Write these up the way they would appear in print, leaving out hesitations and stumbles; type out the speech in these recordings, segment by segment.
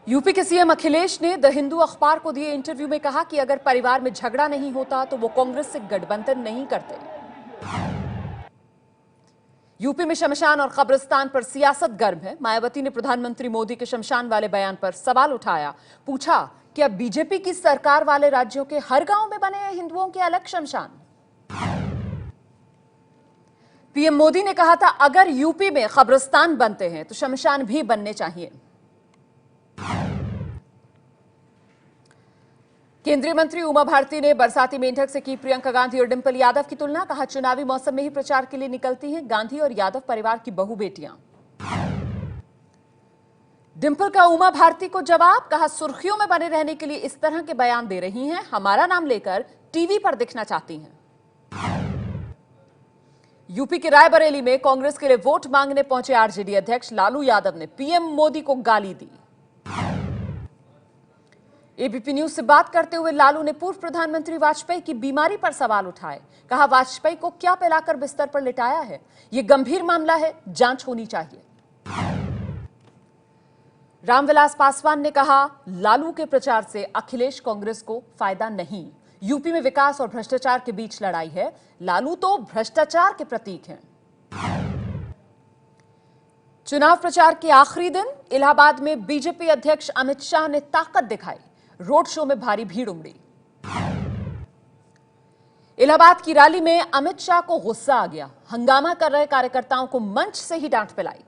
UP के CM Akhilesh ने the Hindu अखबार को दिए इंटरव्यू में कहा कि अगर परिवार में झगड़ा नहीं होता तो वो कांग्रेस से गठबंधन नहीं करते। यूपी में शमशान और कब्रिस्तान पर सियासत गर्म है। मायावती ने प्रधानमंत्री मोदी के शमशान वाले बयान पर सवाल उठाया। पूछा कि अब बीजेपी की सरकार वाले राज्यों के हर गांव में बने हैं हिंदुओं के अलग शमशान। पीएम मोदी ने कहा था अगर यूपी में कब्रिस्तान बनते हैं तो शमशान भी बनने चाहिए। केंद्रीय मंत्री उमा भारती ने बरसाती मेंढक से की प्रियंका गांधी और डिंपल यादव की तुलना। कहा चुनावी मौसम में ही प्रचार के लिए निकलती हैं गांधी और यादव परिवार की बहु बेटियां। डिंपल का उमा भारती को जवाब। कहा सुर्खियों में बने रहने के लिए इस तरह के बयान दे रही हैं, हमारा नाम लेकर टीवी पर दिखना चाहती हैं। यूपी के रायबरेली में कांग्रेस के लिए वोट मांगने पहुंचे आरजेडी अध्यक्ष लालू यादव ने पीएम मोदी को गाली दी। एबीपी न्यूज से बात करते हुए लालू ने पूर्व प्रधानमंत्री वाजपेयी की बीमारी पर सवाल उठाए। कहा वाजपेयी को क्या पिलाकर बिस्तर पर लिटाया है, यह गंभीर मामला है, जांच होनी चाहिए। रामविलास पासवान ने कहा लालू के प्रचार से अखिलेश कांग्रेस को फायदा नहीं। यूपी में विकास और भ्रष्टाचार के बीच लड़ाई है, लालू तो भ्रष्टाचार के प्रतीक हैं। चुनाव प्रचार के आखिरी दिन इलाहाबाद में बीजेपी अध्यक्ष अमित शाह ने ताकत दिखाई। रोड शो में भारी भीड़ उमड़ी। इलाहाबाद की रैली में अमित शाह को गुस्सा आ गया। हंगामा कर रहे कार्यकर्ताओं को मंच से ही डांट पिलाई।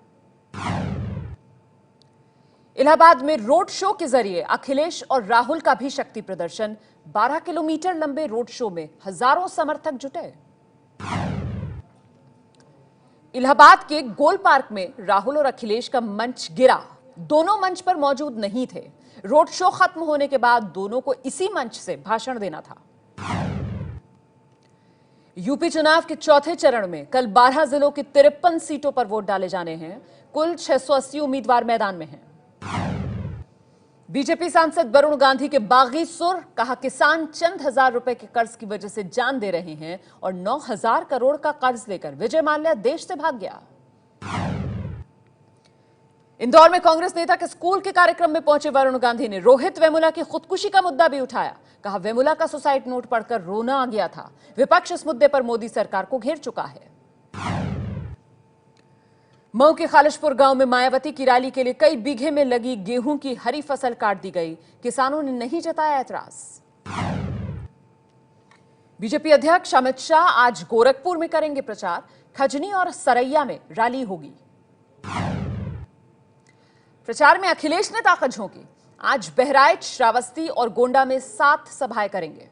इलाहाबाद में रोड शो के जरिए अखिलेश और राहुल का भी शक्ति प्रदर्शन। 12 किलोमीटर लंबे रोड शो में हजारों समर्थक जुटे। इलाहाबाद के गोल पार्क में राहुल और अखिलेश का मंच गिरा। दोनों मंच पर मौजूद नहीं थे। रोड शो खत्म होने के बाद दोनों को इसी मंच से भाषण देना था। यूपी चुनाव के चौथे चरण में कल 12 जिलों की 53 सीटों पर वोट डाले जाने हैं। कुल 680 उम्मीदवार मैदान में हैं। बीजेपी सांसद वरुण गांधी के बागी सुर। कहा किसान चंद हजार रुपए के कर्ज की वजह से जान दे रहे हैं और 9,000 करोड़ का कर्ज लेकर विजय माल्या देश से भाग गया। इंदौर में कांग्रेस नेता के स्कूल के कार्यक्रम में पहुंचे वरुण गांधी ने रोहित वेमुला की खुदकुशी का मुद्दा भी उठाया। कहा वेमुला का सुसाइड नोट पढ़कर रोना आ गया था। विपक्ष इस मुद्दे पर मोदी सरकार को घेर चुका है। मऊ के खालिशपुर गांव में मायावती की रैली के लिए कई बीघे में लगी गेहूं की हरी फसल काट दी गई। किसानों ने नहीं जताया ऐतराज। बीजेपी अध्यक्ष अमित शाह आज गोरखपुर में करेंगे प्रचार। खजनी और सरैया में रैली होगी। प्रचार में अखिलेश ने ताकत झोंकी। आज बहराइच, श्रावस्ती और गोंडा में 7 सभाएं करेंगे।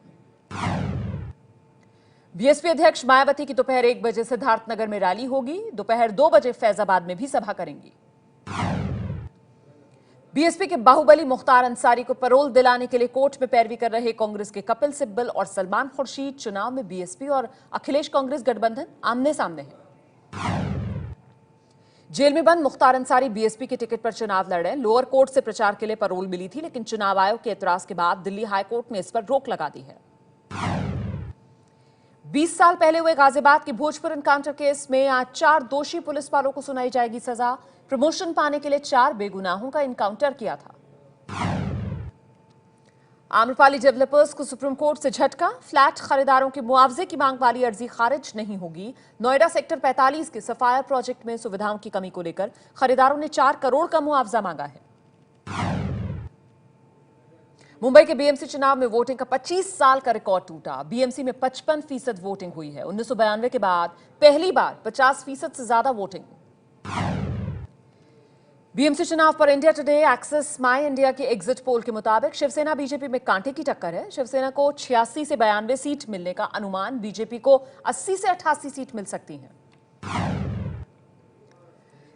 बीएसपी अध्यक्ष मायावती की दोपहर 1 बजे सिद्धार्थनगर में रैली होगी। दोपहर 2 बजे फैजाबाद में भी सभा करेंगी। बीएसपी के बाहुबली मुख्तार अंसारी को पैरोल दिलाने के लिए कोर्ट में पैरवी कर रहे कांग्रेस के कपिल सिब्बल और सलमान खुर्शीद चुनाव में बीएसपी और अखिलेश कांग्रेस गठबंधन आमने सामने है। जेल में बंद मुख्तार अंसारी बीएसपी के टिकट पर चुनाव लड़ रहे हैं। लोअर कोर्ट से प्रचार के लिए पैरोल मिली थी, लेकिन चुनाव आयोग के एतराज के बाद दिल्ली हाईकोर्ट ने इस पर रोक लगा दी है। 20 साल पहले हुए गाजियाबाद के भोजपुर एनकाउंटर केस में आज 4 दोषी पुलिस वालों को सुनाई जाएगी सजा। प्रमोशन पाने के लिए 4 बेगुनाहों का एनकाउंटर किया था। आम्रपाली डेवलपर्स को सुप्रीम कोर्ट से झटका। फ्लैट खरीदारों के मुआवजे की मांग वाली अर्जी खारिज नहीं होगी। नोएडा सेक्टर 45 के सफायर प्रोजेक्ट में सुविधाओं की कमी को लेकर खरीदारों ने 4 करोड़ का मुआवजा मांगा है। मुंबई के बीएमसी चुनाव में वोटिंग का 25 साल का रिकॉर्ड टूटा। बीएमसी में 55% वोटिंग हुई है। 1992 के बाद पहली बार 50% से ज्यादा वोटिंग। बीएमसी चुनाव पर इंडिया टुडे एक्सेस माई इंडिया के एग्जिट पोल के मुताबिक शिवसेना बीजेपी में कांटे की टक्कर है। शिवसेना को 86 से 92 सीट मिलने का अनुमान। बीजेपी को 80 से 88 सीट मिल सकती है।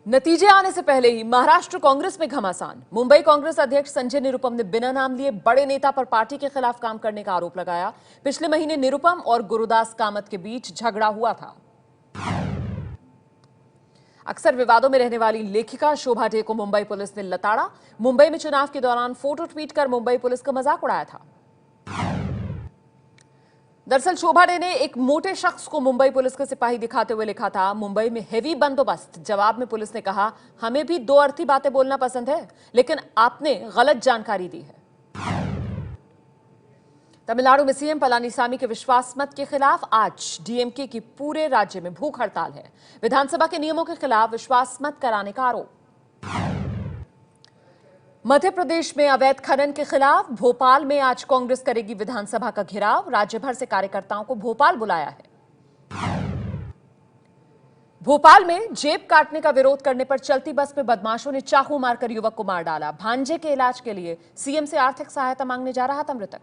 नतीजे आने से पहले ही महाराष्ट्र कांग्रेस में घमासान। मुंबई कांग्रेस अध्यक्ष संजय निरुपम ने बिना नाम लिए बड़े नेता पर पार्टी के खिलाफ काम करने का आरोप लगाया। पिछले महीने निरुपम और गुरुदास कामत के बीच झगड़ा हुआ था। अक्सर विवादों में रहने वाली लेखिका शोभा डे को मुंबई पुलिस ने लताड़ा। मुंबई में चुनाव के दौरान फोटो ट्वीट कर मुंबई पुलिस का मजाक उड़ाया था। दरअसल शोभा डे ने एक मोटे शख्स को मुंबई पुलिस के सिपाही दिखाते हुए लिखा था, मुंबई में हेवी बंदोबस्त। जवाब में पुलिस ने कहा, हमें भी दो अर्थी बातें बोलना पसंद है, लेकिन आपने गलत जानकारी दी है। तमिलनाडु में सीएम पलानीसामी के विश्वास मत के खिलाफ आज डीएमके की पूरे राज्य में भूख हड़ताल है। विधानसभा के नियमों के खिलाफ विश्वास मत कराने का आरोप। मध्य प्रदेश में अवैध खनन के खिलाफ भोपाल में आज कांग्रेस करेगी विधानसभा का घेराव। राज्य भर से कार्यकर्ताओं को भोपाल बुलाया है। भोपाल में जेब काटने का विरोध करने पर चलती बस में बदमाशों ने चाकू मारकर युवक को मार डाला। भांजे के इलाज के लिए सीएम से आर्थिक सहायता मांगने जा रहा था मृतक।